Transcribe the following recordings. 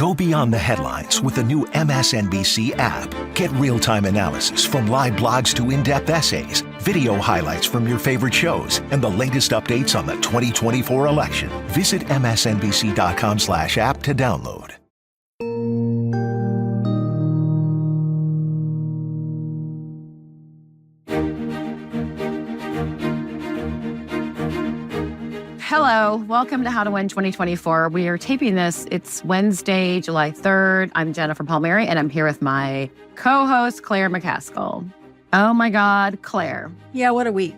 Go beyond the headlines with the new MSNBC app. Get real-time analysis from live blogs to in-depth essays, video highlights from your favorite shows, and the latest updates on the 2024 election. Visit msnbc.com/app to download. Hello, welcome to How to Win 2024. We are taping this. It's Wednesday, July 3rd. I'm Jennifer Palmieri, and I'm here with my co-host, Claire McCaskill. Oh my God, Claire. Yeah, what a week.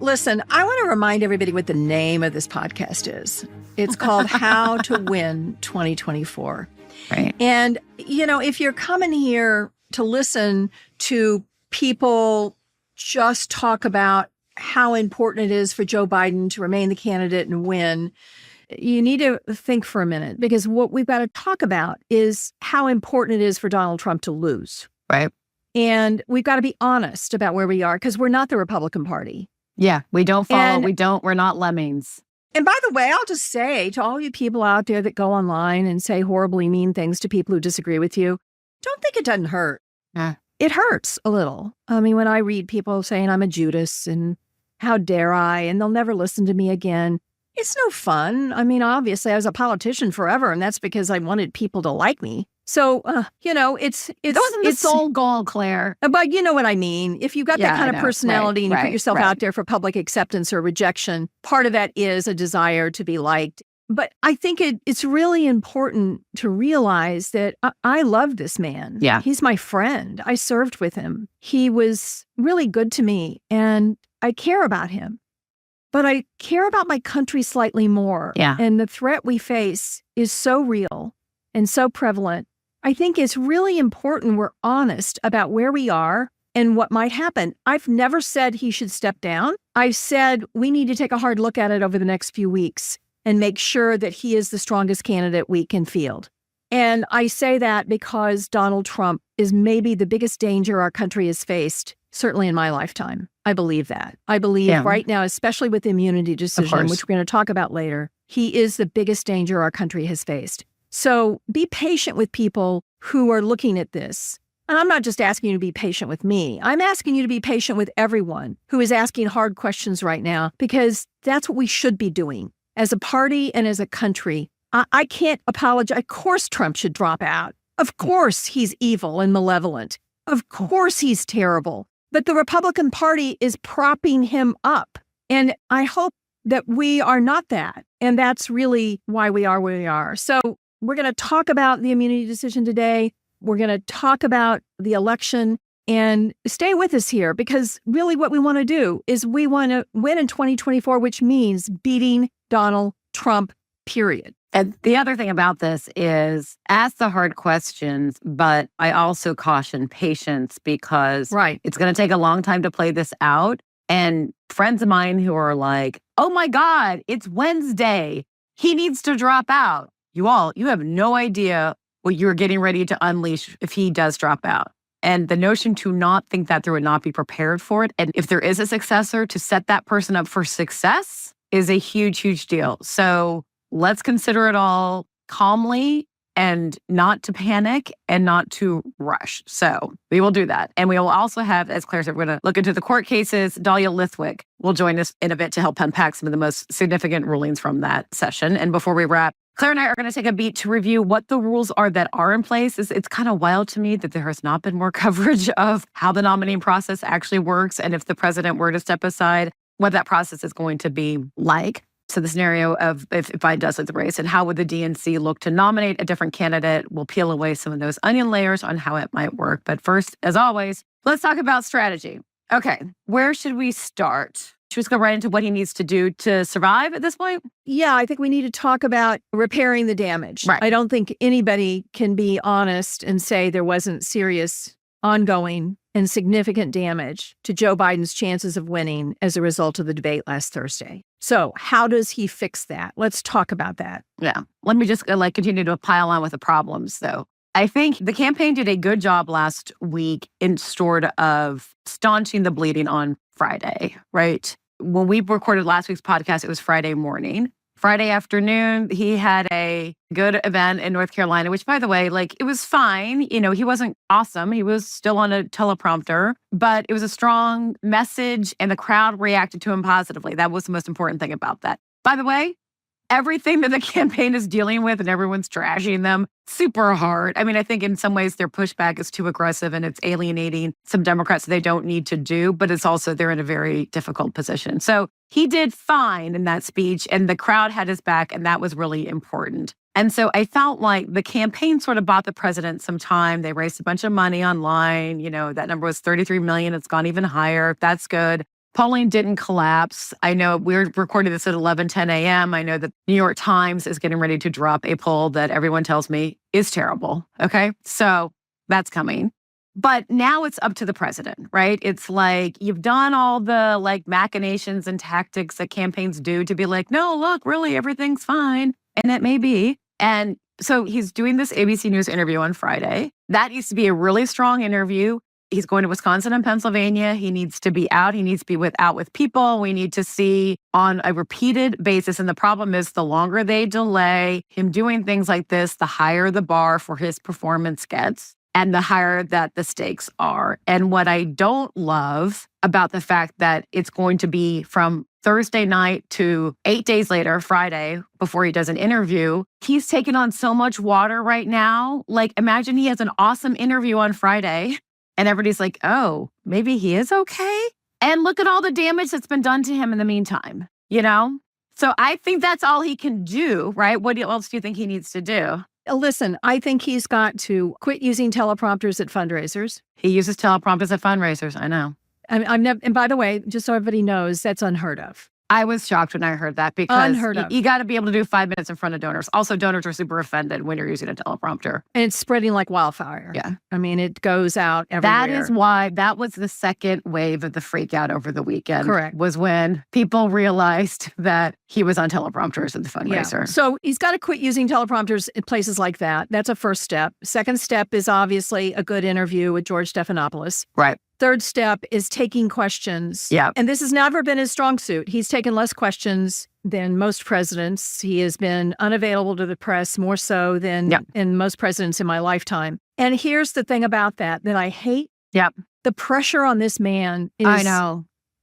Listen, I want to remind everybody what the name of this podcast is. It's called How to Win 2024. Right. And, you know, if you're coming here to listen to people just talk about how important it is for Joe Biden to remain the candidate and win, you need to think for a minute, because what we've got to talk about is how important it is for Donald Trump to lose. Right. And we've got to be honest about where we are, because we're not the Republican Party. Yeah, we don't follow. We're not lemmings. And by the way, I'll just say to all you people out there that go online and say horribly mean things to people who disagree with you, don't think it doesn't hurt. Yeah. It hurts a little. I mean, when I read people saying I'm a Judas and how dare I, and they'll never listen to me again, it's no fun. I mean, obviously, I was a politician forever, and that's because I wanted people to like me. So, you know, it's the sole goal, Claire. But you know what I mean. If you've got that kind of personality and you put yourself out there for public acceptance or rejection, part of that is a desire to be liked. But I think it's really important to realize that I love this man. Yeah. He's my friend. I served with him. He was really good to me, and I care about him. But I care about my country slightly more. Yeah. And the threat we face is so real and so prevalent. I think it's really important we're honest about where we are and what might happen. I've never said he should step down. I've said we need to take a hard look at it over the next few weeks and make sure that he is the strongest candidate we can field. And I say that because Donald Trump is maybe the biggest danger our country has faced, certainly in my lifetime. I believe that. I believe right now, especially with the immunity decision, which we're going to talk about later, he is the biggest danger our country has faced. So be patient with people who are looking at this. And I'm not just asking you to be patient with me. I'm asking you to be patient with everyone who is asking hard questions right now, because that's what we should be doing as a party and as a country. I can't apologize. Of course, Trump should drop out. Of course, he's evil and malevolent. Of course, he's terrible. But the Republican Party is propping him up. And I hope that we are not that. And that's really why we are where we are. So we're going to talk about the immunity decision today. We're going to talk about the election, and stay with us here, because really what we want to do is we want to win in 2024, which means beating Donald Trump, period. And the other thing about this is ask the hard questions, but I also caution patience, because it's going to take a long time to play this out. And friends of mine who are like, oh my God, it's Wednesday, he needs to drop out. You have no idea what you're getting ready to unleash if he does drop out. And the notion to not think that there would not be prepared for it, and if there is a successor, to set that person up for success is a huge, huge deal. So let's consider it all calmly, and not to panic and not to rush. So we will do that. And we will also have, as Claire said, we're going to look into the court cases. Dahlia Lithwick will join us in a bit to help unpack some of the most significant rulings from that session. And before we wrap, Claire and I are going to take a beat to review what the rules are that are in place. It's kind of wild to me that there has not been more coverage of how the nominating process actually works, and if the president were to step aside, what that process is going to be like. So the scenario of if Biden does lead the race, and how would the DNC look to nominate a different candidate? We'll peel away some of those onion layers on how it might work. But first, as always, let's talk about strategy. Okay, where should we start? Should we just go right into what he needs to do to survive at this point? Yeah, I think we need to talk about repairing the damage. Right. I don't think anybody can be honest and say there wasn't serious, ongoing, and significant damage to Joe Biden's chances of winning as a result of the debate last Thursday. So how does he fix that? Let's talk about that. Yeah. Let me just continue to pile on with the problems, though. I think the campaign did a good job last week in sort of staunching the bleeding on Friday, right? When we recorded last week's podcast, it was Friday morning. Friday afternoon, he had a good event in North Carolina, which, by the way, like, it was fine. He wasn't awesome. He was still on a teleprompter, but it was a strong message and the crowd reacted to him positively. That was the most important thing about that. By the way, everything that the campaign is dealing with and everyone's trashing them super hard. I mean, I think in some ways their pushback is too aggressive and it's alienating some Democrats they don't need to do, but it's also they're in a very difficult position. So he did fine in that speech and the crowd had his back and that was really important. And so I felt like the campaign sort of bought the president some time. They raised a bunch of money online. That number was 33 million. It's gone even higher. That's good. Polling didn't collapse. I know we're recording this at 11:10 a.m. I know that New York Times is getting ready to drop a poll that everyone tells me is terrible. Okay. So that's coming. But now it's up to the president, right? It's like you've done all the machinations and tactics that campaigns do to be like, no, look, really, everything's fine. And it may be. And so he's doing this ABC News interview on Friday. That needs to be a really strong interview. He's going to Wisconsin and Pennsylvania. He needs to be out. He needs to be out with people. We need to see on a repeated basis. And the problem is the longer they delay him doing things like this, the higher the bar for his performance gets and the higher that the stakes are. And what I don't love about the fact that it's going to be from Thursday night to 8 days later, Friday, before he does an interview, he's taken on so much water right now. Like, imagine he has an awesome interview on Friday. And everybody's like, oh, maybe he is okay. And look at all the damage that's been done to him in the meantime, So I think that's all he can do, right? What else do you think he needs to do? Listen, I think he's got to quit using teleprompters at fundraisers. He uses teleprompters at fundraisers. I know. I've never, and by the way, just so everybody knows, that's unheard of. I was shocked when I heard that because unheard of. You got to be able to do 5 minutes in front of donors. Also, donors are super offended when you're using a teleprompter. And it's spreading like wildfire. Yeah. I mean, it goes out everywhere. That is why that was the second wave of the freak out over the weekend. Correct. Was when people realized that he was on teleprompters at the fundraiser. Yeah. So he's got to quit using teleprompters in places like that. That's a first step. Second step is obviously a good interview with George Stephanopoulos. Right. Third step is taking questions. Yeah. And this has never been his strong suit. He's taken less questions than most presidents. He has been unavailable to the press more so than in most presidents in my lifetime. And here's the thing about that I hate. Yep. The pressure on this man is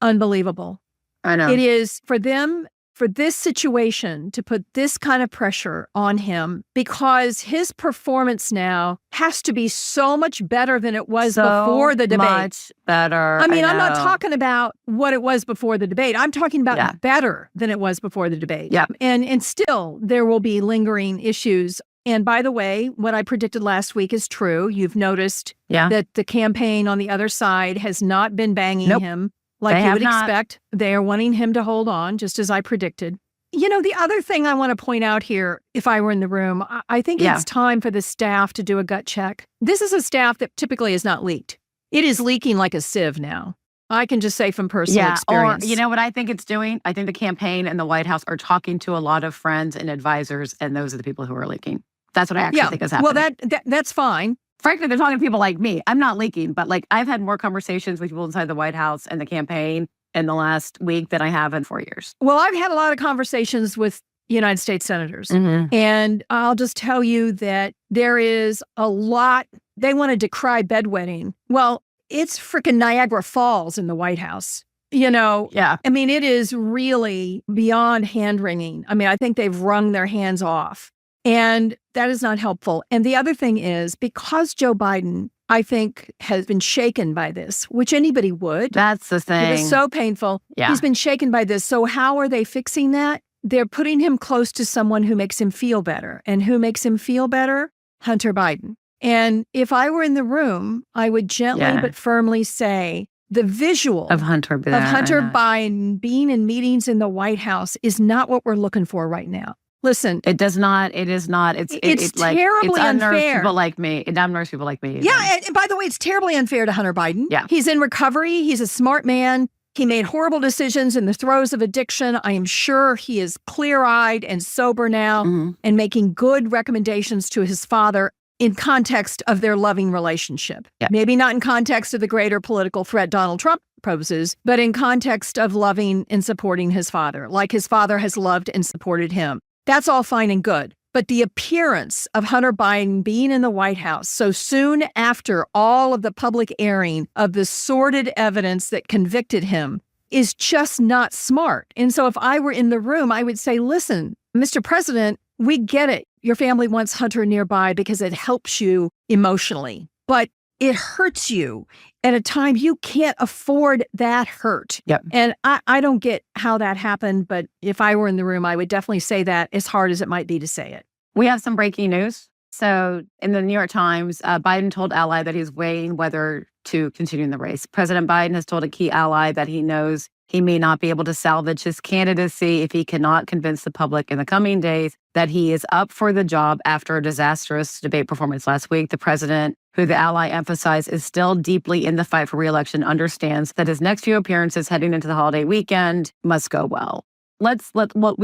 unbelievable. I know. It is for them, for this situation to put this kind of pressure on him because his performance now has to be so much better than it was before the debate. Much better. I mean, I'm not talking about what it was before the debate. I'm talking about better than it was before the debate. Yeah. And still there will be lingering issues. And by the way, what I predicted last week is true. You've noticed that the campaign on the other side has not been banging him. Like you would expect. They are wanting him to hold on, just as I predicted. The other thing I want to point out here, if I were in the room, I think it's time for the staff to do a gut check. This is a staff that typically is not leaked. It is leaking like a sieve now. I can just say from personal experience. Or you know what I think it's doing? I think the campaign and the White House are talking to a lot of friends and advisors, and those are the people who are leaking. That's what I actually think is happening. Well, that's fine. Frankly, they're talking to people like me. I'm not leaking, but I've had more conversations with people inside the White House and the campaign in the last week than I have in 4 years. Well, I've had a lot of conversations with United States senators. Mm-hmm. And I'll just tell you that there is a lot. They want to decry bedwetting. Well, it's freaking Niagara Falls in the White House. Yeah. I mean, it is really beyond hand-wringing. I mean, I think they've wrung their hands off. And that is not helpful. And the other thing is, because Joe Biden, I think, has been shaken by this, which anybody would. That's the thing. It is so painful. Yeah. He's been shaken by this. So how are they fixing that? They're putting him close to someone who makes him feel better. And who makes him feel better? Hunter Biden. And if I were in the room, I would gently but firmly say, the visual of Hunter Biden being in meetings in the White House is not what we're looking for right now. Listen, it does not. It is not. It's terribly unfair. People like me. It unnerves people like me. Yeah, and by the way, it's terribly unfair to Hunter Biden. Yeah, he's in recovery. He's a smart man. He made horrible decisions in the throes of addiction. I am sure he is clear-eyed and sober now and making good recommendations to his father. in context of their loving relationship. Yeah. Maybe not in context of the greater political threat Donald Trump poses, but in context of loving and supporting his father, like his father has loved and supported him. That's all fine and good. But the appearance of Hunter Biden being in the White House so soon after all of the public airing of the sordid evidence that convicted him is just not smart. And so if I were in the room, I would say, listen, Mr. President, we get it. Your family wants Hunter nearby because it helps you emotionally, but it hurts you at a time you can't afford that hurt. Yep. And I don't get how that happened, but if I were in the room, I would definitely say that, as hard as it might be to say it. We have some breaking news. So in the New York Times, Biden told ally that he's weighing whether to continue in the race. President Biden has told a key ally that he knows he may not be able to salvage his candidacy if he cannot convince the public in the coming days that he is up for the job after a disastrous debate performance last week. The president, who the ally emphasized is still deeply in the fight for re-election, understands that his next few appearances heading into the holiday weekend must go well. We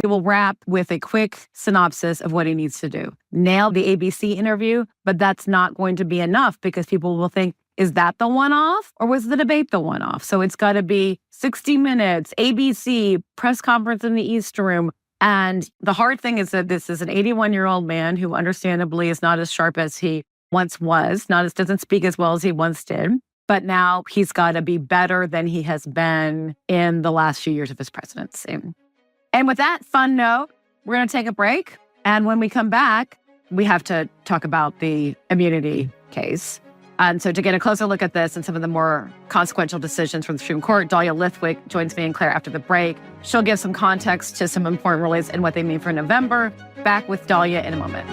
will wrap with a quick synopsis of what he needs to do. Nail the ABC interview, but that's not going to be enough because people will think, is that the one-off or was the debate the one-off? So it's got to be 60 Minutes, ABC, press conference in the East Room. And the hard thing is that this is an 81-year-old man who understandably is not as sharp as he once was, doesn't speak as well as he once did. But now he's got to be better than he has been in the last few years of his presidency. And with that fun note, we're going to take a break. And when we come back, we have to talk about the immunity case. And so to get a closer look at this and some of the more consequential decisions from the Supreme Court, Dahlia Lithwick joins me and Claire after the break. She'll give some context to some important rulings and what they mean for November. Back with Dahlia in a moment.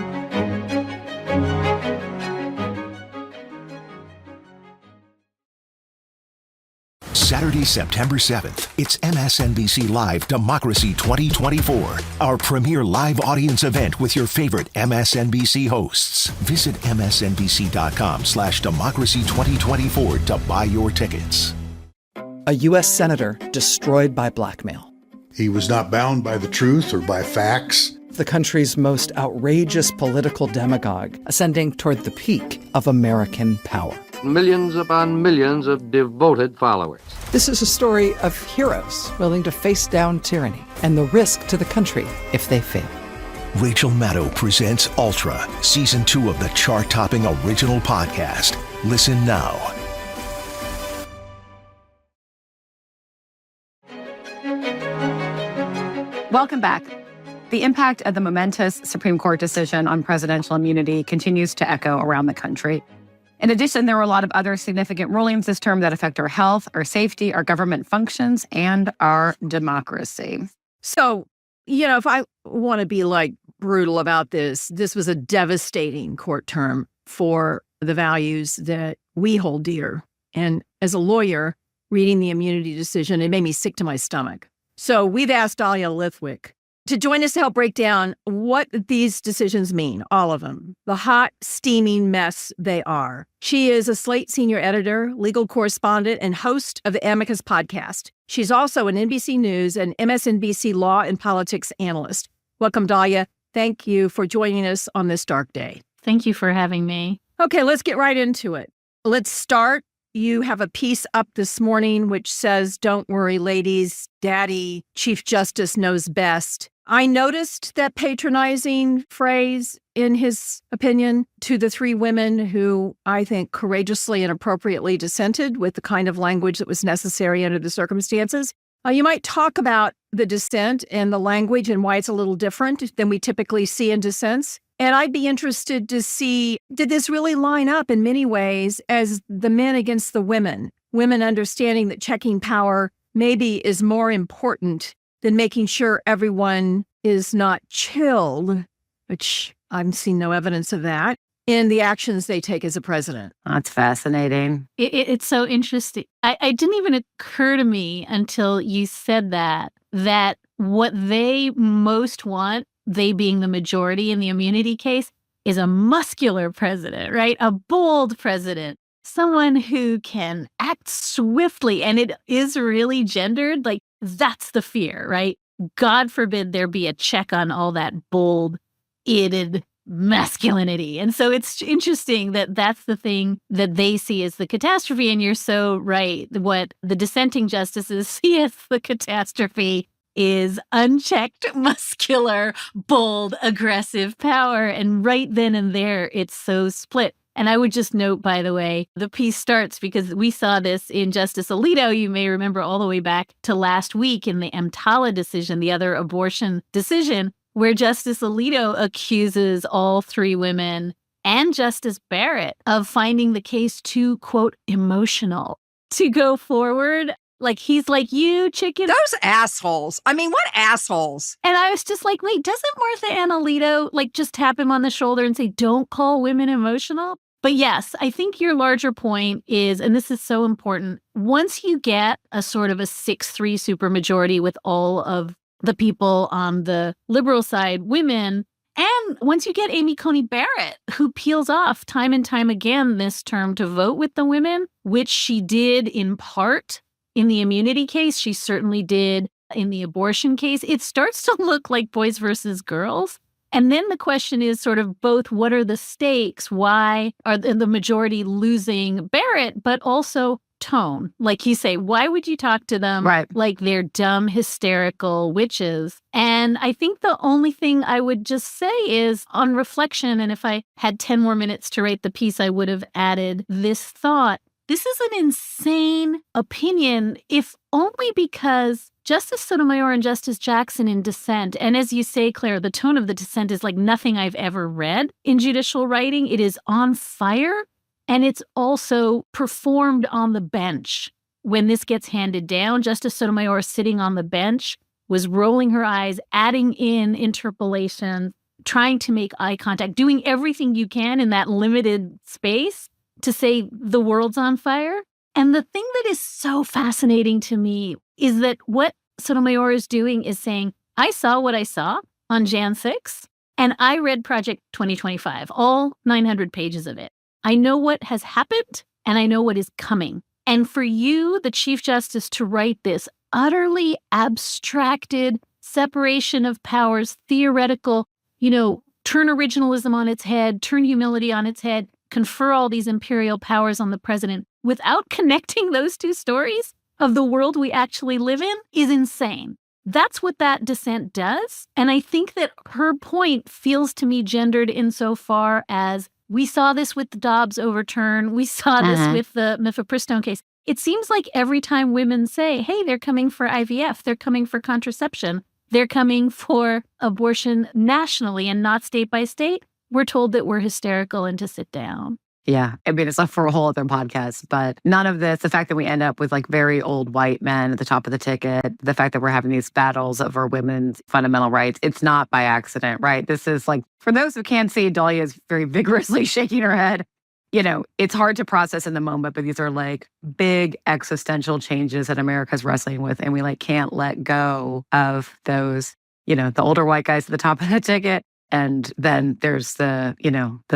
Saturday, September 7th, it's MSNBC Live Democracy 2024, our premier live audience event with your favorite MSNBC hosts. Visit msnbc.com/democracy2024 to buy your tickets. A U.S. senator destroyed by blackmail. He was not bound by the truth or by facts. The country's most outrageous political demagogue ascending toward the peak of American power. Millions upon millions of devoted followers. This is a story of heroes willing to face down tyranny and the risk to the country if they fail. Rachel Maddow presents Ultra, Season 2 of the chart-topping original podcast. Listen now. Welcome back. The impact of the momentous Supreme Court decision on presidential immunity continues to echo around the country. In addition, there were a lot of other significant rulings this term that affect our health, our safety, our government functions, and our democracy. So, if I want to be brutal about this was a devastating court term for the values that we hold dear. And as a lawyer, reading the immunity decision, it made me sick to my stomach. So we've asked Dahlia Lithwick to join us to help break down what these decisions mean, all of them, the hot, steaming mess they are. She is a Slate senior editor, legal correspondent, and host of the Amicus podcast. She's also an NBC News and MSNBC law and politics analyst. Welcome, Dahlia. Thank you for joining us on this dark day. Thank you for having me. Okay, let's get right into it. Let's start. You have a piece up this morning which says, "Don't worry, ladies, Daddy, Chief Justice knows best." I noticed that patronizing phrase in his opinion to the three women who I think courageously and appropriately dissented with the kind of language that was necessary under the circumstances. You might talk about the dissent and the language and why it's a little different than we typically see in dissents. And I'd be interested to see, did this really line up in many ways as the men against the women understanding that checking power maybe is more important than making sure everyone is not chilled, which I've seen no evidence of that, in the actions they take as a president. That's fascinating. It's so interesting. I didn't even occur to me until you said that what they most want, they being the majority in the immunity case, is a muscular president, right? A bold president, someone who can act swiftly. And it is really gendered. That's the fear, right? God forbid there be a check on all that bold-ided masculinity. And so it's interesting that that's the thing that they see as the catastrophe. And you're so right. What the dissenting justices see as the catastrophe is unchecked, muscular, bold, aggressive power. And right then and there, it's so split. And I would just note, by the way, the piece starts because we saw this in Justice Alito, you may remember, all the way back to last week in the EMTALA decision, the other abortion decision, where Justice Alito accuses all three women and Justice Barrett of finding the case too, quote, emotional to go forward. Like, he's like, you chicken. Those assholes. I mean, what assholes? And I was just like, wait, doesn't Martha Ann Alito like just tap him on the shoulder and say, don't call women emotional? But yes, I think your larger point is, and this is so important, once you get a sort of a 6-3 supermajority with all of the people on the liberal side, women, and once you get Amy Coney Barrett, who peels off time and time again this term to vote with the women, which she did in part in the immunity case, she certainly did in the abortion case, it starts to look like boys versus girls. And then the question is sort of both, what are the stakes? Why are the majority losing Barrett, but also tone? Like you say, why would you talk to them like they're dumb, hysterical witches? And I think the only thing I would just say is on reflection, and if I had 10 more minutes to write the piece, I would have added this thought. This is an insane opinion, if only because Justice Sotomayor and Justice Jackson in dissent, and as you say, Claire, the tone of the dissent is like nothing I've ever read in judicial writing. It is on fire, and it's also performed on the bench. When this gets handed down, Justice Sotomayor sitting on the bench was rolling her eyes, adding in interpolations, trying to make eye contact, doing everything you can in that limited space to say the world's on fire. And the thing that is so fascinating to me is that what Sotomayor is doing is saying, I saw what I saw on Jan 6, and I read Project 2025, all 900 pages of it. I know what has happened, and I know what is coming. And for you, the Chief Justice, to write this utterly abstracted separation of powers, theoretical, turn originalism on its head, turn humility on its head, confer all these imperial powers on the president without connecting those two stories of the world we actually live in is insane. That's what that dissent does. And I think that her point feels to me gendered insofar as we saw this with the Dobbs overturn. We saw this with the mifepristone case. It seems like every time women say, hey, they're coming for IVF, they're coming for contraception, they're coming for abortion nationally and not state by state, we're told that we're hysterical and to sit down. Yeah. I mean, it's up for a whole other podcast, but none of this, the fact that we end up with like very old white men at the top of the ticket, the fact that we're having these battles over women's fundamental rights, it's not by accident, right? This is like, for those who can't see, Dahlia is very vigorously shaking her head. It's hard to process in the moment, but these are like big existential changes that America's wrestling with. And we like can't let go of those, the older white guys at the top of the ticket. And then there's the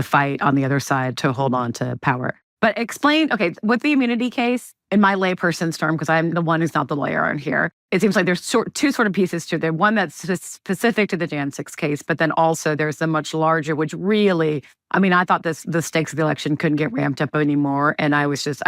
fight on the other side to hold on to power. But explain, okay, with the immunity case, in my layperson's term, because I'm the one who's not the lawyer on here, it seems like there's two sort of pieces to it. One that's specific to the Jan 6 case, but then also there's a much larger, which really, I thought the stakes of the election couldn't get ramped up anymore. And I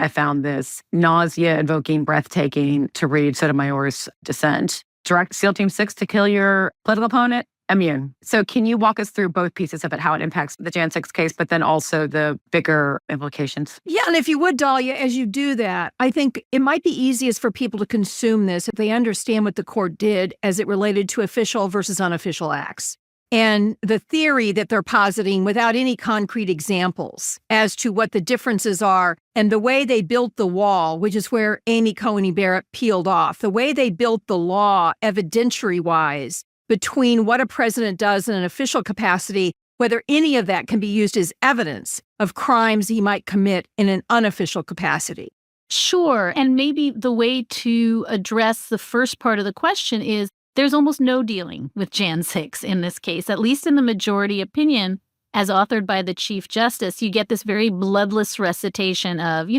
found this nausea-invoking, breathtaking to read Sotomayor's dissent. Direct SEAL Team 6 to kill your political opponent. Immune. So can you walk us through both pieces of it, how it impacts the Jan 6 case, but then also the bigger implications? Yeah, and if you would, Dahlia, as you do that, I think it might be easiest for people to consume this if they understand what the court did as it related to official versus unofficial acts. And the theory that they're positing without any concrete examples as to what the differences are and the way they built the wall, which is where Amy Coney Barrett peeled off, the way they built the law evidentiary-wise between what a president does in an official capacity, whether any of that can be used as evidence of crimes he might commit in an unofficial capacity. Sure. And maybe the way to address the first part of the question is there's almost no dealing with Jan 6 in this case, at least in the majority opinion, as authored by the Chief Justice. You get this very bloodless recitation of,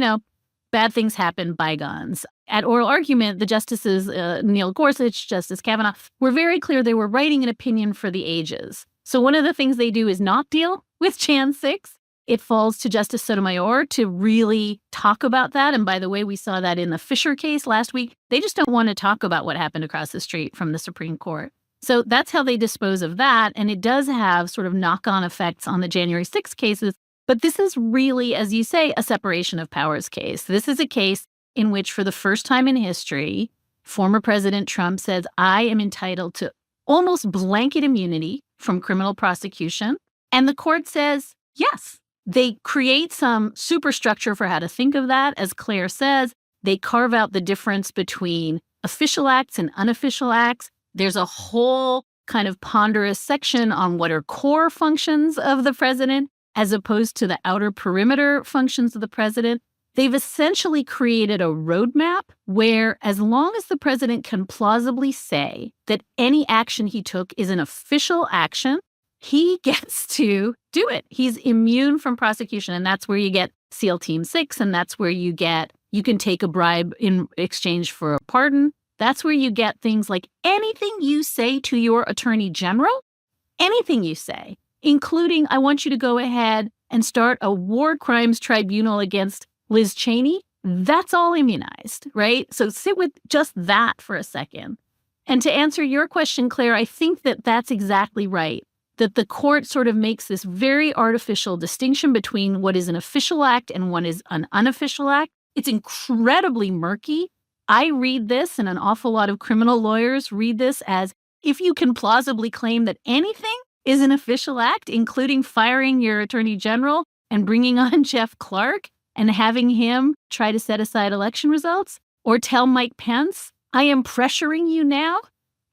bad things happen, bygones. At oral argument, the justices, Neil Gorsuch, Justice Kavanaugh, were very clear they were writing an opinion for the ages. So one of the things they do is not deal with Jan 6. It falls to Justice Sotomayor to really talk about that. And by the way, we saw that in the Fisher case last week. They just don't want to talk about what happened across the street from the Supreme Court. So that's how they dispose of that. And it does have sort of knock-on effects on the January 6th cases. But this is really, as you say, a separation of powers case. This is a case in which, for the first time in history, former President Trump says, I am entitled to almost blanket immunity from criminal prosecution. And the court says, yes. They create some superstructure for how to think of that. As Claire says, they carve out the difference between official acts and unofficial acts. There's a whole kind of ponderous section on what are core functions of the president as opposed to the outer perimeter functions of the president. They've essentially created a roadmap where, as long as the president can plausibly say that any action he took is an official action, he gets to do it. He's immune from prosecution. And that's where you get SEAL Team 6. And that's where you can take a bribe in exchange for a pardon. That's where you get things like anything you say to your attorney general, anything you say, including, I want you to go ahead and start a war crimes tribunal against Liz Cheney. That's all immunized, right? So sit with just that for a second. And to answer your question, Claire, I think that that's exactly right. That the court sort of makes this very artificial distinction between what is an official act and what is an unofficial act. It's incredibly murky. I read this, and an awful lot of criminal lawyers read this as, if you can plausibly claim that anything is an official act, including firing your attorney general and bringing on Jeff Clark and having him try to set aside election results, or tell Mike Pence, I am pressuring you now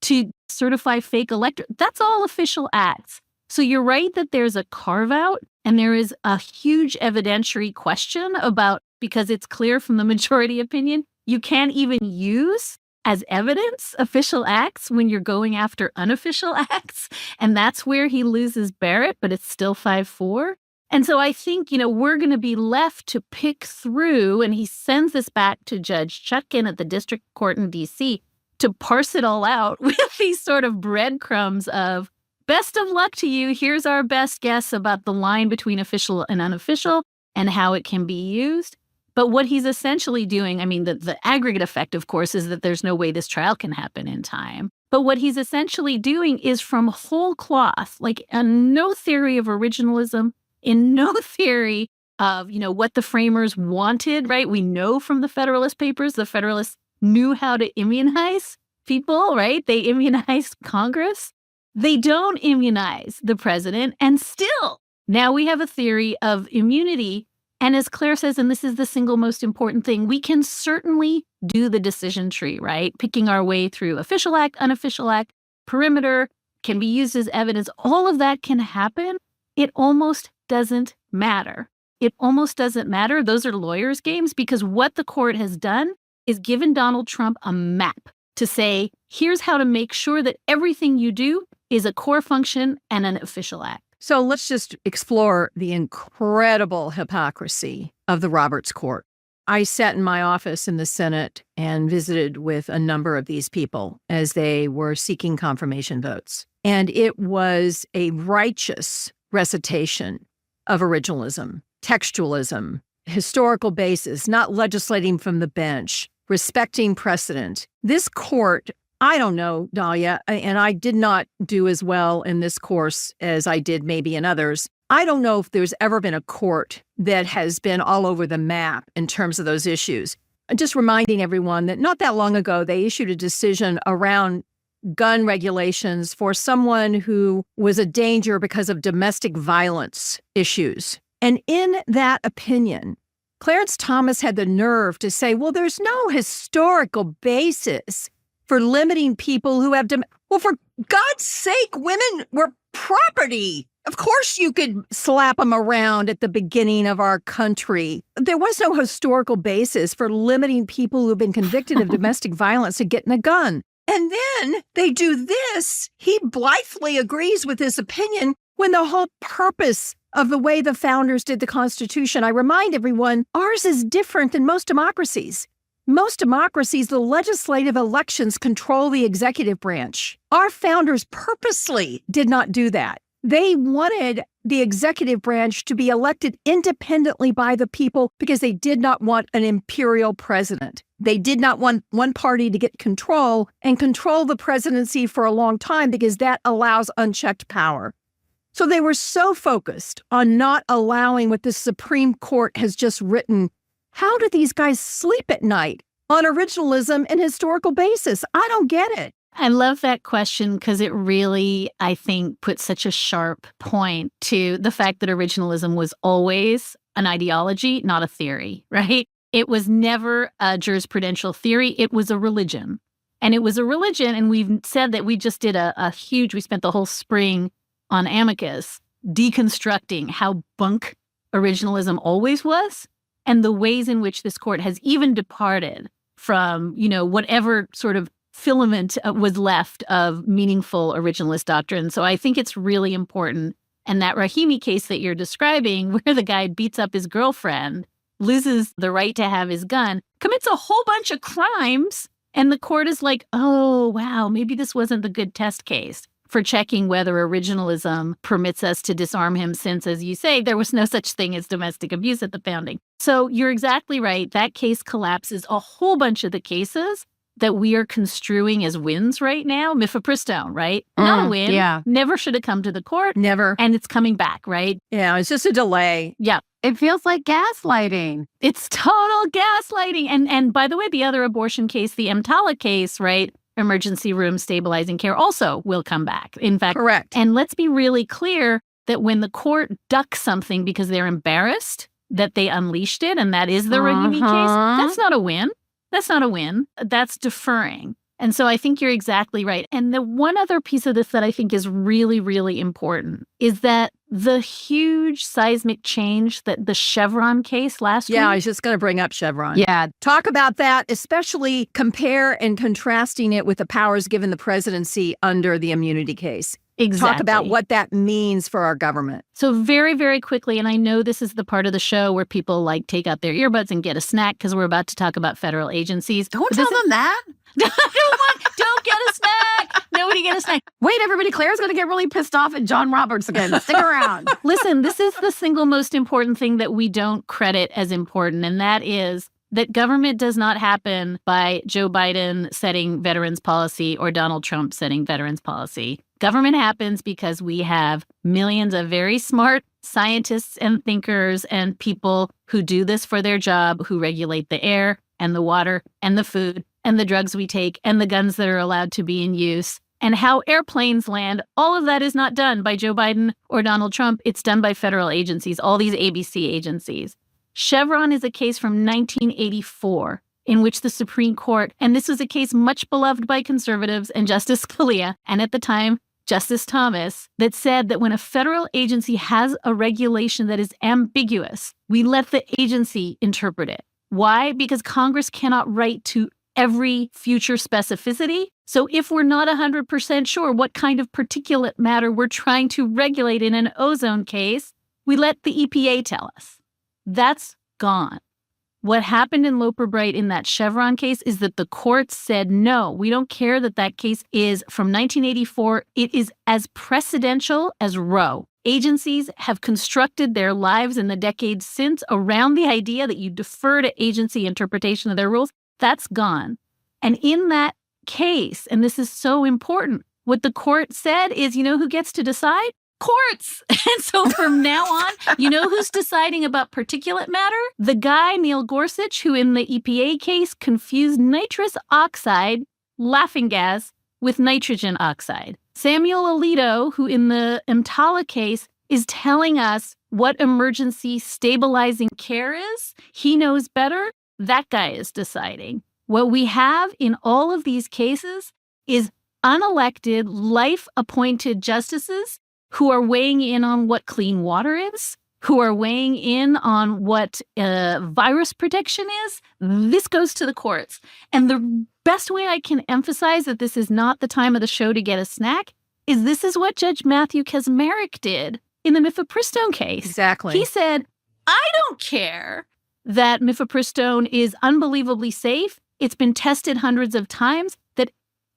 to certify fake electors. That's all official acts. So you're right that there's a carve out, and there is a huge evidentiary question about, because it's clear from the majority opinion, you can't even use as evidence official acts when you're going after unofficial acts. And that's where he loses Barrett, but it's still 5-4. And so I think, we're going to be left to pick through, and he sends this back to Judge Chutkan at the district court in D.C. to parse it all out with these sort of breadcrumbs of, best of luck to you. Here's our best guess about the line between official and unofficial and how it can be used. But what he's essentially doing, the aggregate effect, of course, is that there's no way this trial can happen in time. But what he's essentially doing is from whole cloth, like no theory of originalism, in no theory of, what the framers wanted, right? We know from the Federalist Papers, the Federalists knew how to immunize people, right? They immunized Congress. They don't immunize the president. And still, now we have a theory of immunity. And as Claire says, and this is the single most important thing, we can certainly do the decision tree, right? Picking our way through official act, unofficial act, perimeter, can be used as evidence. All of that can happen. It almost doesn't matter. It almost doesn't matter. Those are lawyers' games, because what the court has done is given Donald Trump a map to say, here's how to make sure that everything you do is a core function and an official act. So let's just explore the incredible hypocrisy of the Roberts Court. I sat in my office in the Senate and visited with a number of these people as they were seeking confirmation votes. And it was a righteous recitation of originalism, textualism, historical basis, not legislating from the bench, respecting precedent. This court, I don't know, Dahlia, and I did not do as well in this course as I did maybe in others. I don't know if there's ever been a court that has been all over the map in terms of those issues. Just reminding everyone that not that long ago, they issued a decision around gun regulations for someone who was a danger because of domestic violence issues. And in that opinion, Clarence Thomas had the nerve to say, well, there's no historical basis for limiting people who have, well, for God's sake, women were property. Of course you could slap them around at the beginning of our country. There was no historical basis for limiting people who've been convicted of domestic violence to getting a gun. And then they do this. He blithely agrees with this opinion when the whole purpose of the way the founders did the Constitution, I remind everyone, ours is different than most democracies. Most democracies, the legislative elections control the executive branch. Our founders purposely did not do that. They wanted the executive branch to be elected independently by the people because they did not want an imperial president. They did not want one party to get control and control the presidency for a long time because that allows unchecked power. So they were so focused on not allowing what the Supreme Court has just written. How do these guys sleep at night on originalism and historical basis? I don't get it. I love that question because it really, I think, puts such a sharp point to the fact that originalism was always an ideology, not a theory, right? It was never a jurisprudential theory. It was a religion. And it was a religion, and we've said that we just did we spent the whole spring on Amicus deconstructing how bunk originalism always was and the ways in which this court has even departed from, whatever sort of filament was left of meaningful originalist doctrine. So I think it's really important. And that Rahimi case that you're describing, where the guy beats up his girlfriend, loses the right to have his gun, commits a whole bunch of crimes, and the court is like, oh, wow, maybe this wasn't the good test case for checking whether originalism permits us to disarm him since, as you say, there was no such thing as domestic abuse at the founding. So you're exactly right. That case collapses a whole bunch of the cases that we are construing as wins right now. Mifepristone, right? Not a win. Yeah. Never should have come to the court. Never. And it's coming back, right? Yeah, it's just a delay. Yeah. It feels like gaslighting. It's total gaslighting. And by the way, the other abortion case, the EMTALA case, right? Emergency room stabilizing care also will come back. In fact, Correct. And let's be really clear that when the court ducks something because they're embarrassed that they unleashed it, and that is the Rahimi case, that's not a win. That's not a win. That's deferring. And so I think you're exactly right. And the one other piece of this that I think is really, really important is that the huge seismic change that the Chevron case last week. Yeah, I was just going to bring up Chevron. Yeah. Talk about that, especially compare and contrasting it with the powers given the presidency under the immunity case. Exactly. Talk about what that means for our government. So very, very quickly, and I know this is the part of the show where people take out their earbuds and get a snack because we're about to talk about federal agencies. Don't tell them that. Don't get a snack. Nobody get a snack. Wait, everybody, Claire's going to get really pissed off at John Roberts again. Stick around. Listen, this is the single most important thing that we don't credit as important, and that is that government does not happen by Joe Biden setting veterans policy or Donald Trump setting veterans policy. Government happens because we have millions of very smart scientists and thinkers and people who do this for their job, who regulate the air and the water and the food and the drugs we take and the guns that are allowed to be in use and how airplanes land. All of that is not done by Joe Biden or Donald Trump. It's done by federal agencies, all these ABC agencies. Chevron is a case from 1984 in which the Supreme Court, and this was a case much beloved by conservatives and Justice Scalia, and at the time, Justice Thomas, that said that when a federal agency has a regulation that is ambiguous, we let the agency interpret it. Why? Because Congress cannot write to every future specificity. So if we're not 100% sure what kind of particulate matter we're trying to regulate in an ozone case, we let the EPA tell us. That's gone. What happened in Loper Bright in that Chevron case is that the courts said, no, we don't care that that case is from 1984. It is as precedential as Roe. Agencies have constructed their lives in the decades since around the idea that you defer to agency interpretation of their rules. That's gone. And in that case, and this is so important, what the court said is, you know who gets to decide? Courts. And so from now on, you know who's deciding about particulate matter? The guy, Neil Gorsuch, who in the EPA case confused nitrous oxide, laughing gas, with nitrogen oxide. Samuel Alito, who in the EMTALA case is telling us what emergency stabilizing care is. He knows better. That guy is deciding. What we have in all of these cases is unelected, life-appointed justices who are weighing in on what clean water is, who are weighing in on what virus protection is. This goes to the courts. And the best way I can emphasize that this is not the time of the show to get a snack is this is what Judge Matthew Kaczmarek did in the mifepristone case. Exactly. He said, I don't care that mifepristone is unbelievably safe. It's been tested hundreds of times, that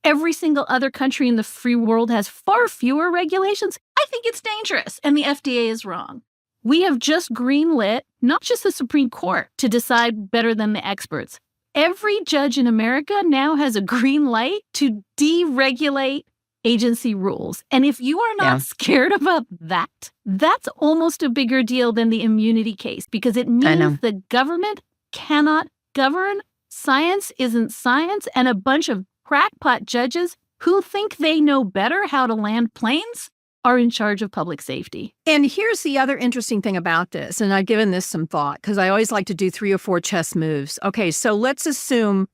every single other country in the free world has far fewer regulations, I think it's dangerous, and the FDA is wrong. We have just greenlit not just the Supreme Court to decide better than the experts. Every judge in America now has a green light to deregulate agency rules. And if you are not scared about that, that's almost a bigger deal than the immunity case, because it means the government cannot govern. Science isn't science, and a bunch of crackpot judges who think they know better how to land planes are in charge of public safety. And here's the other interesting thing about this, and I've given this some thought because I always like to do 3 or 4 chess moves. Okay, so let's assume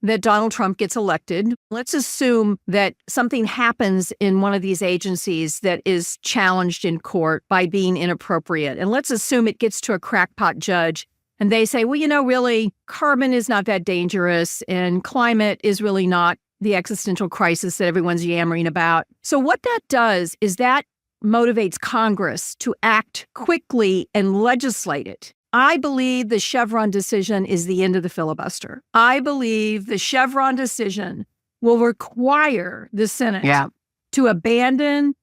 that Donald Trump gets elected. Let's assume that something happens in one of these agencies that is challenged in court by being inappropriate. And let's assume it gets to a crackpot judge and they say, well, you know, really, carbon is not that dangerous and climate is really not the existential crisis that everyone's yammering about. So what that does is that motivates Congress to act quickly and legislate it. I believe the Chevron decision is the end of the filibuster. I believe the Chevron decision will require the Senate to abandon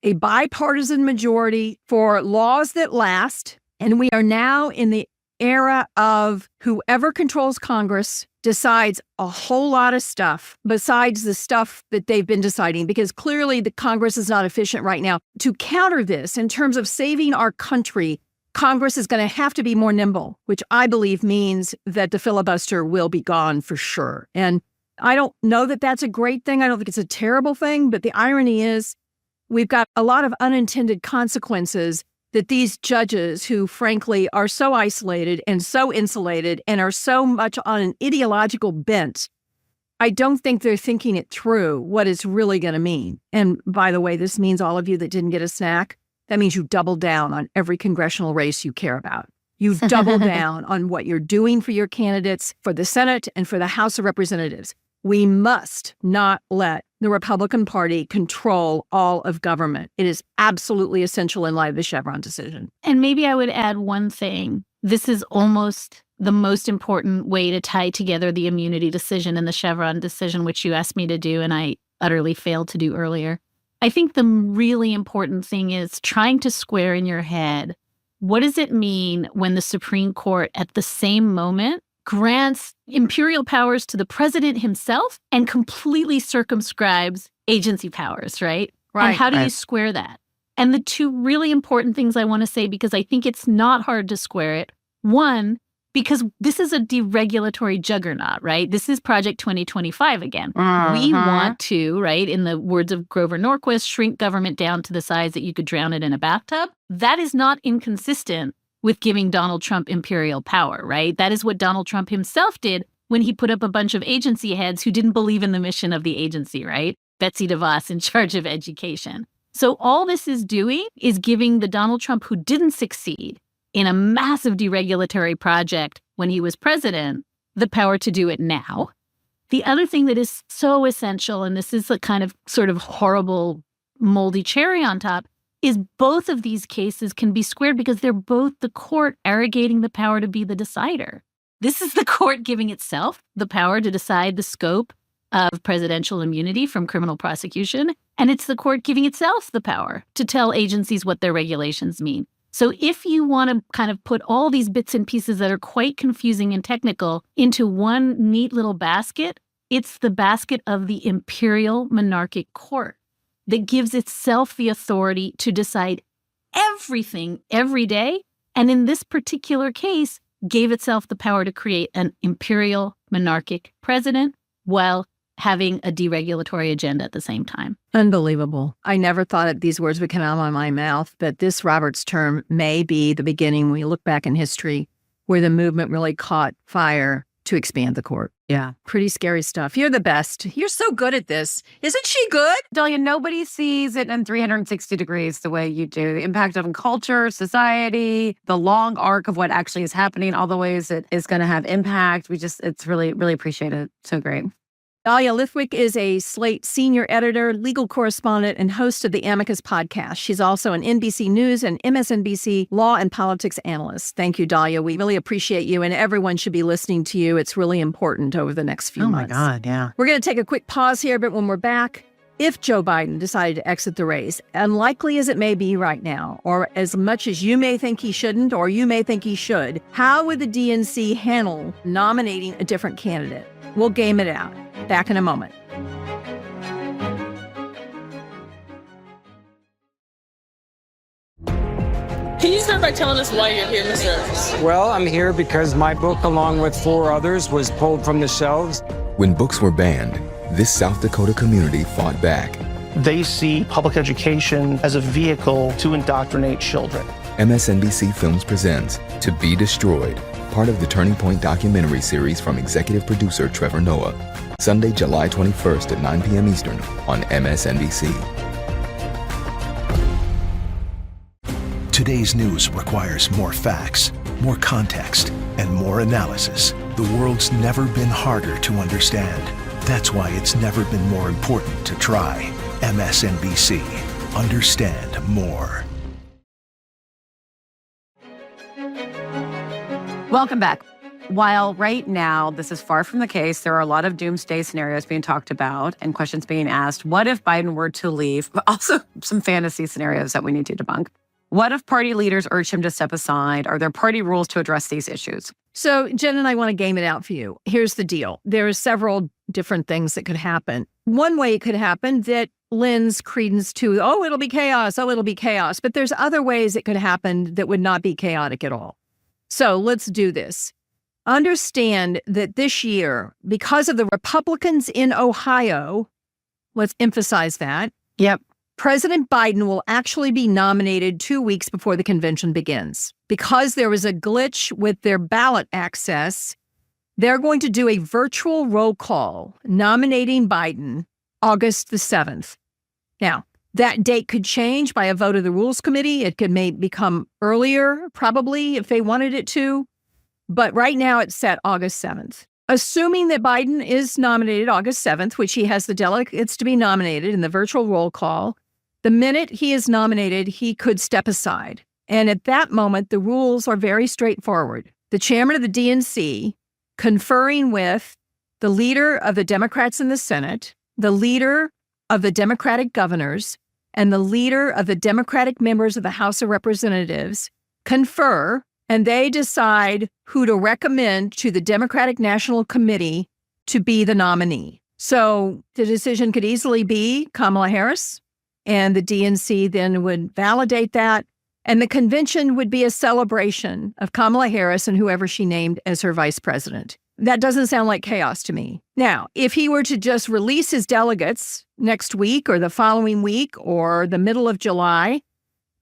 a bipartisan majority for laws that last. And we are now in the era of whoever controls Congress decides a whole lot of stuff besides the stuff that they've been deciding, because clearly the Congress is not efficient right now. To counter this, in terms of saving our country, Congress is going to have to be more nimble, which I believe means that the filibuster will be gone for sure. And I don't know that that's a great thing. I don't think it's a terrible thing. But the irony is we've got a lot of unintended consequences that these judges who, frankly, are so isolated and so insulated and are so much on an ideological bent, I don't think they're thinking it through what it's really going to mean. And by the way, this means all of you that didn't get a snack, that means you double down on every congressional race you care about. You double down on what you're doing for your candidates, for the Senate and for the House of Representatives. We must not let the Republican Party control all of government. It is absolutely essential in light of the Chevron decision. And maybe I would add one thing. This is almost the most important way to tie together the immunity decision and the Chevron decision, which you asked me to do, and I utterly failed to do earlier. I think the really important thing is trying to square in your head, what does it mean when the Supreme Court at the same moment grants imperial powers to the president himself and completely circumscribes agency powers, right? And how do you square that? And the 2 really important things I want to say, because I think it's not hard to square it. One, because this is a deregulatory juggernaut, right? This is Project 2025 again. We want to, right, in the words of Grover Norquist, shrink government down to the size that you could drown it in a bathtub. That is not inconsistent with giving Donald Trump imperial power, right? That is what Donald Trump himself did when he put up a bunch of agency heads who didn't believe in the mission of the agency, right? Betsy DeVos in charge of education. So all this is doing is giving the Donald Trump who didn't succeed in a massive deregulatory project when he was president the power to do it now. The other thing that is so essential, and this is the kind of sort of horrible, moldy cherry on top, is both of these cases can be squared because they're both the court arrogating the power to be the decider. This is the court giving itself the power to decide the scope of presidential immunity from criminal prosecution, and it's the court giving itself the power to tell agencies what their regulations mean. So if you want to kind of put all these bits and pieces that are quite confusing and technical into one neat little basket, it's the basket of the imperial monarchic court that gives itself the authority to decide everything every day, and in this particular case, gave itself the power to create an imperial monarchic president while having a deregulatory agenda at the same time. Unbelievable. I never thought that these words would come out of my mouth, but this Roberts term may be the beginning, when we look back in history, where the movement really caught fire to expand the court. Yeah. Pretty scary stuff. You're the best. You're so good at this. Isn't she good? Dahlia, nobody sees it in 360 degrees the way you do. The impact on culture, society, the long arc of what actually is happening, all the ways it is going to have impact. It's really, really appreciate it. So great. Dahlia Lithwick is a Slate senior editor, legal correspondent, and host of the Amicus podcast. She's also an NBC News and MSNBC law and politics analyst. Thank you, Dahlia. We really appreciate you, and everyone should be listening to you. It's really important over the next few months. Oh, my God, yeah. We're going to take a quick pause here, but when we're back, if Joe Biden decided to exit the race, unlikely as it may be right now, or as much as you may think he shouldn't, or you may think he should, how would the DNC handle nominating a different candidate? We'll game it out. Back in a moment. Can you start by telling us why you're here, Mr. Ernst? Well, I'm here because my book, along with 4 others, was pulled from the shelves. When books were banned, this South Dakota community fought back. They see public education as a vehicle to indoctrinate children. MSNBC Films presents To Be Destroyed, part of the Turning Point documentary series from executive producer Trevor Noah. Sunday, July 21st at 9 p.m. Eastern on MSNBC. Today's news requires more facts, more context, and more analysis. The world's never been harder to understand. That's why it's never been more important to try. MSNBC. Understand more. Welcome back. While right now this is far from the case, there are a lot of doomsday scenarios being talked about and questions being asked. What if Biden were to leave? But also some fantasy scenarios that we need to debunk. What if party leaders urge him to step aside? Are there party rules to address these issues? So, Jen and I want to game it out for you. Here's the deal. There are several different things that could happen. One way it could happen that lends credence to, oh, it'll be chaos. Oh, it'll be chaos. But there's other ways it could happen that would not be chaotic at all. So let's do this. Understand that this year, because of the Republicans in Ohio, let's emphasize that. Yep. President Biden will actually be nominated 2 weeks before the convention begins. Because there was a glitch with their ballot access, they're going to do a virtual roll call nominating Biden August the 7th. Now, that date could change by a vote of the Rules Committee. It could become earlier, probably, if they wanted it to. But right now, it's set August 7th. Assuming that Biden is nominated August 7th, which he has the delegates to be nominated in the virtual roll call, the minute he is nominated, he could step aside. And at that moment, the rules are very straightforward. The chairman of the DNC conferring with the leader of the Democrats in the Senate, the leader of the Democratic governors, and the leader of the Democratic members of the House of Representatives confer, and they decide who to recommend to the Democratic National Committee to be the nominee. So the decision could easily be Kamala Harris, and the DNC then would validate that, and the convention would be a celebration of Kamala Harris and whoever she named as her vice president. That doesn't sound like chaos to me. Now, if he were to just release his delegates next week or the following week or the middle of July,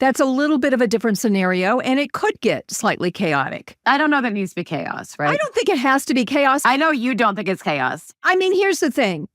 that's a little bit of a different scenario, and it could get slightly chaotic. I don't know that it needs to be chaos, right? I don't think it has to be chaos. I know you don't think it's chaos. I mean, here's the thing.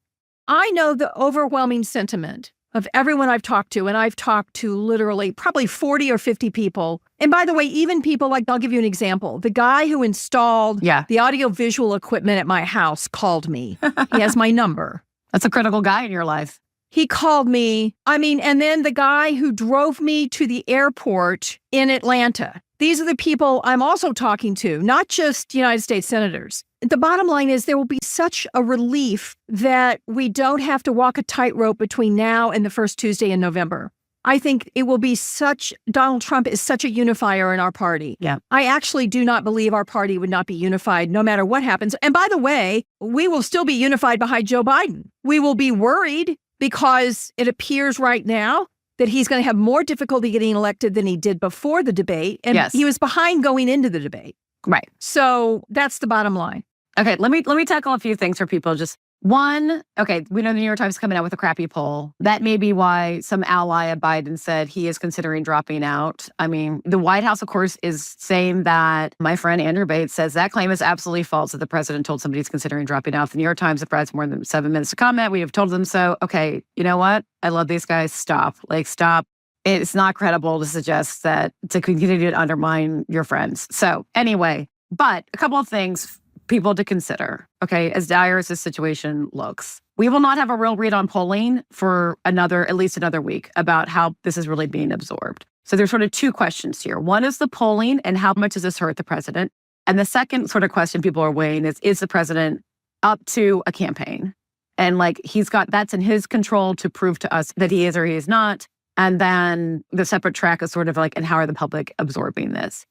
I know the overwhelming sentiment of everyone I've talked to, and I've talked to literally probably 40 or 50 people. And by the way, even people like, I'll give you an example. The guy who installed the audiovisual equipment at my house called me. He has my number. That's a critical guy in your life. He called me. And then the guy who drove me to the airport in Atlanta. These are the people I'm also talking to, not just United States senators. The bottom line is there will be such a relief that we don't have to walk a tightrope between now and the first Tuesday in November. I think it will be Donald Trump is such a unifier in our party. Yeah. I actually do not believe our party would not be unified no matter what happens. And by the way, we will still be unified behind Joe Biden. We will be worried because it appears right now that he's going to have more difficulty getting elected than he did before the debate. And he was behind going into the debate. Right. So that's the bottom line. Okay, let me tackle a few things for people. Just one, okay, we know the New York Times is coming out with a crappy poll. That may be why some ally of Biden said he is considering dropping out. I mean, the White House, of course, is saying that my friend Andrew Bates says that claim is absolutely false, that the president told somebody he's considering dropping out. The New York Times, if has more than 7 minutes to comment, we have told them so. Okay, you know what? I love these guys. Stop. Stop. It's not credible to suggest that to continue to undermine your friends. So anyway, but a couple of things people to consider, okay, as dire as this situation looks. We will not have a real read on polling for at least another week about how this is really being absorbed. So there's sort of two questions here. One is the polling and how much does this hurt the president? And the second sort of question people are weighing is the president up to a campaign? And like that's in his control to prove to us that he is or he is not. And then the separate track is sort of like, and how are the public absorbing this?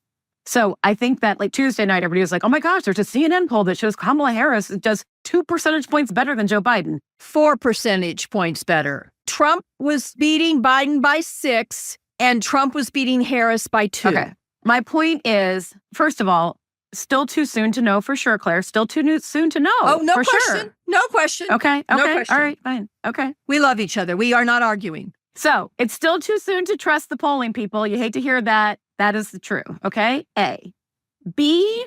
So I think that like Tuesday night, everybody was like, oh my gosh, there's a CNN poll that shows Kamala Harris does 2 percentage points better than Joe Biden. 4 percentage points better. Trump was beating Biden by 6, and Trump was beating Harris by 2. Okay. My point is, first of all, still too soon to know for sure, Claire. Still too soon to know. Oh, no for question. Sure. No question. Okay. No question. All right. Fine. Okay. We love each other. We are not arguing. So it's still too soon to trust the polling, people. You hate to hear that. That is true. Okay. A. B.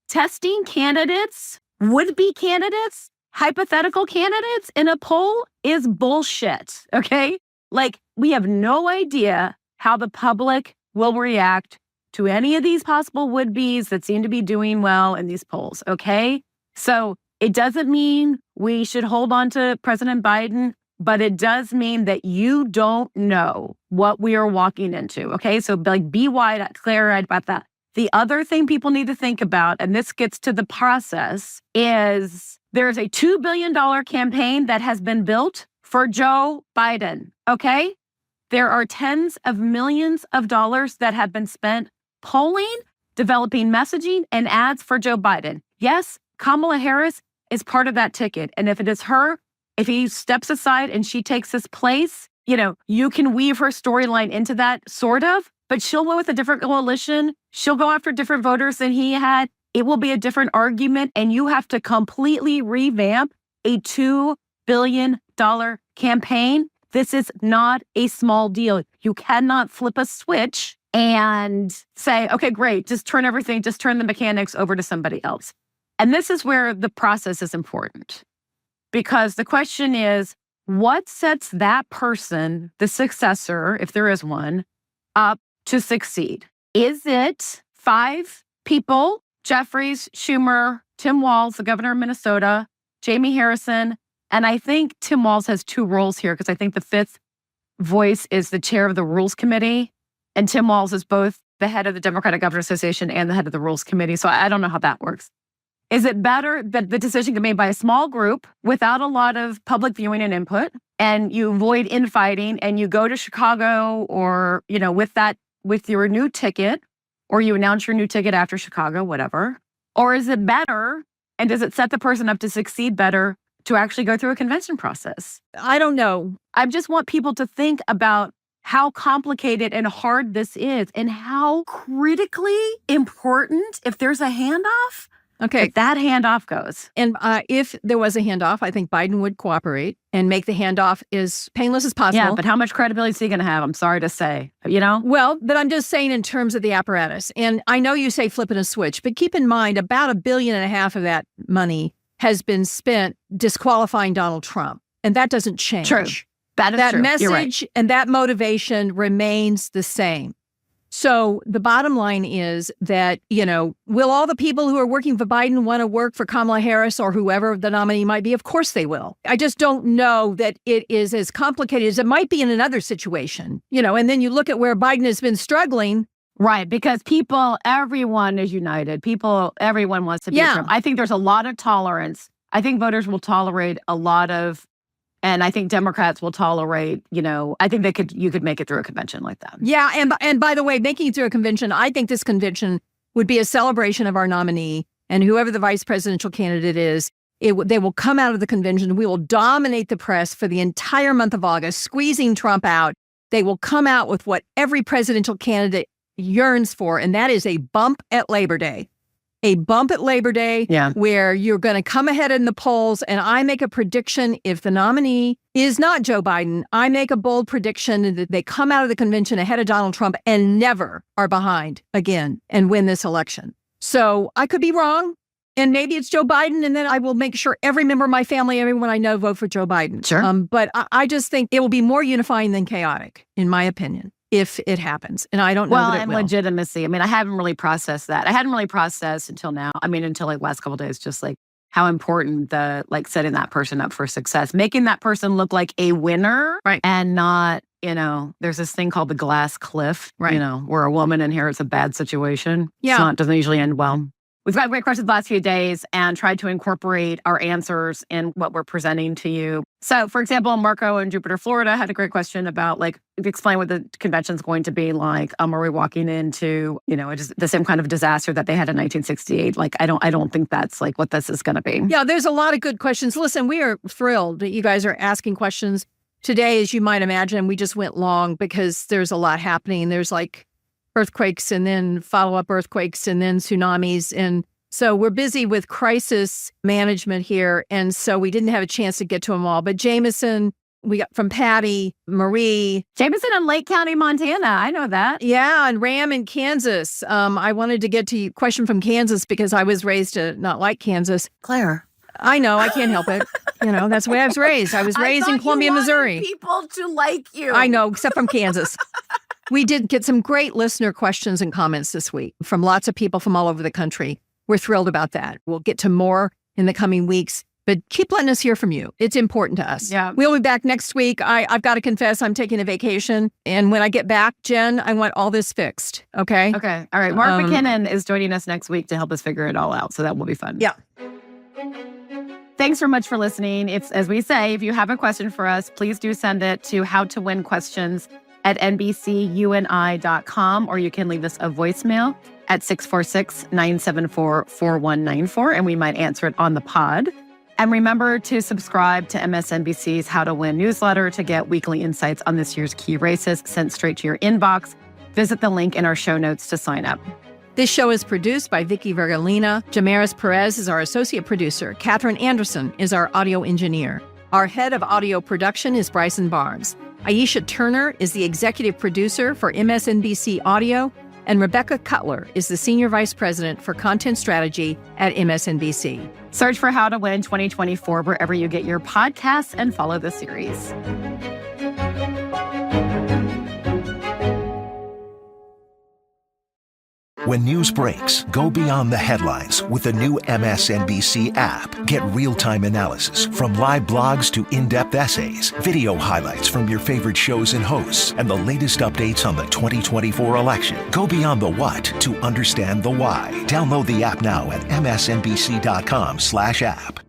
Testing candidates, would-be candidates, hypothetical candidates in a poll is bullshit. Okay. Like, we have no idea how the public will react to any of these possible would-bes that seem to be doing well in these polls. Okay. So it doesn't mean we should hold on to President Biden, but it does mean that you don't know what we are walking into. Okay. So like, be clear-eyed about that. The other thing people need to think about, and this gets to the process, is there's a $2 billion campaign that has been built for Joe Biden. Okay. There are tens of millions of dollars that have been spent polling, developing messaging, and ads for Joe Biden. Yes, Kamala Harris is part of that ticket. And if it is her, if he steps aside and she takes his place, you can weave her storyline into that, sort of, but she'll go with a different coalition. She'll go after different voters than he had. It will be a different argument. And you have to completely revamp a $2 billion campaign. This is not a small deal. You cannot flip a switch and say, okay, great, just turn the mechanics over to somebody else. And this is where the process is important. Because the question is, what sets that person, the successor, if there is one, up to succeed? Is it 5 people, Jeffries, Schumer, Tim Walz, the governor of Minnesota, Jamie Harrison, and I think Tim Walz has 2 roles here because I think the 5th voice is the chair of the Rules Committee, and Tim Walz is both the head of the Democratic Governors Association and the head of the Rules Committee, so I don't know how that works. Is it better that the decision can be made by a small group without a lot of public viewing and input, and you avoid infighting, and you go to Chicago or, with your new ticket, or you announce your new ticket after Chicago, whatever? Or is it better, and does it set the person up to succeed better to actually go through a convention process? I don't know. I just want people to think about how complicated and hard this is and how critically important, if there's a handoff, if that handoff goes. And if there was a handoff, I think Biden would cooperate and make the handoff as painless as possible. Yeah, but how much credibility is he going to have? I'm sorry to say, Well, but I'm just saying in terms of the apparatus. And I know you say flipping a switch, but keep in mind about $1.5 billion of that money has been spent disqualifying Donald Trump. And that doesn't change. True. That is true. Message You're right. and that motivation remains the same. So the bottom line is that, will all the people who are working for Biden want to work for Kamala Harris or whoever the nominee might be? Of course they will. I just don't know that it is as complicated as it might be in another situation, and then you look at where Biden has been struggling. Right, because everyone is united. Everyone wants to be Trump. I think there's a lot of tolerance. I think voters will tolerate a lot of, and I think Democrats will tolerate, I think you could make it through a convention like that. Yeah, and by the way, making it through a convention, I think this convention would be a celebration of our nominee, and whoever the vice presidential candidate is, they will come out of the convention. We will dominate the press for the entire month of August, squeezing Trump out. They will come out with what every presidential candidate yearns for, and that is a bump at Labor Day. A bump at Labor Day where you're going to come ahead in the polls, and I make a prediction if the nominee is not Joe Biden, I make a bold prediction that they come out of the convention ahead of Donald Trump and never are behind again and win this election. So I could be wrong, and maybe it's Joe Biden, and then I will make sure every member of my family, everyone I know, vote for Joe Biden. Sure. But I just think it will be more unifying than chaotic, in my opinion. if it happens. And I don't know that it and will. legitimacy. I mean, I haven't really processed that. I hadn't really processed until now. I mean, until like last couple of days, just like how important the like setting that person up for success, making that person look like a winner, right, and not, there's this thing called the glass cliff, right, where a woman inherits a bad situation. Yeah, doesn't usually end well. We've got great questions the last few days and tried to incorporate our answers in what we're presenting to you. So, for example, Marco in Jupiter, Florida had a great question about, like, explain what the convention's going to be like. Are we walking into, the same kind of disaster that they had in 1968? Like, I don't think that's like what this is going to be. Yeah, there's a lot of good questions. Listen, we are thrilled that you guys are asking questions. Today, as you might imagine, we just went long because there's a lot happening. There's like earthquakes and then follow-up earthquakes and then tsunamis. And so we're busy with crisis management here. And so we didn't have a chance to get to them all. But Jameson, we got from Patty, Marie. Jameson in Lake County, Montana. I know that. Yeah, and Ram in Kansas. I wanted to get to you. Question from Kansas because I was raised to not like Kansas. Claire. I know, I can't help it. That's the way I was raised. I was raised in Columbia, Missouri. People to like you. I know, except from Kansas. We did get some great listener questions and comments this week from lots of people from all over the country. We're thrilled about that. We'll get to more in the coming weeks, but keep letting us hear from you. It's important to us. Yeah. We'll be back next week. I've got to confess, I'm taking a vacation. And when I get back, Jen, I want all this fixed. Okay? Okay. All right. Mark McKinnon is joining us next week to help us figure it all out. So that will be fun. Yeah. Thanks so much for listening. As we say, if you have a question for us, please do send it to howtowinquestions@nbcuni.com, or you can leave us a voicemail at 646-974-4194, and we might answer it on the pod. And remember to subscribe to MSNBC's How to Win newsletter to get weekly insights on this year's key races sent straight to your inbox. Visit the link in our show notes to sign up. This show is produced by Vicky Vergolina. Jamaris Perez is our associate producer. Katherine Anderson is our audio engineer. Our head of audio production is Bryson Barnes. Aisha Turner is the executive producer for MSNBC Audio, and Rebecca Cutler is the senior vice president for content strategy at MSNBC. Search for How to Win 2024 wherever you get your podcasts and follow the series. When news breaks, go beyond the headlines with the new MSNBC app. Get real-time analysis from live blogs to in-depth essays, video highlights from your favorite shows and hosts, and the latest updates on the 2024 election. Go beyond the what to understand the why. Download the app now at msnbc.com/app.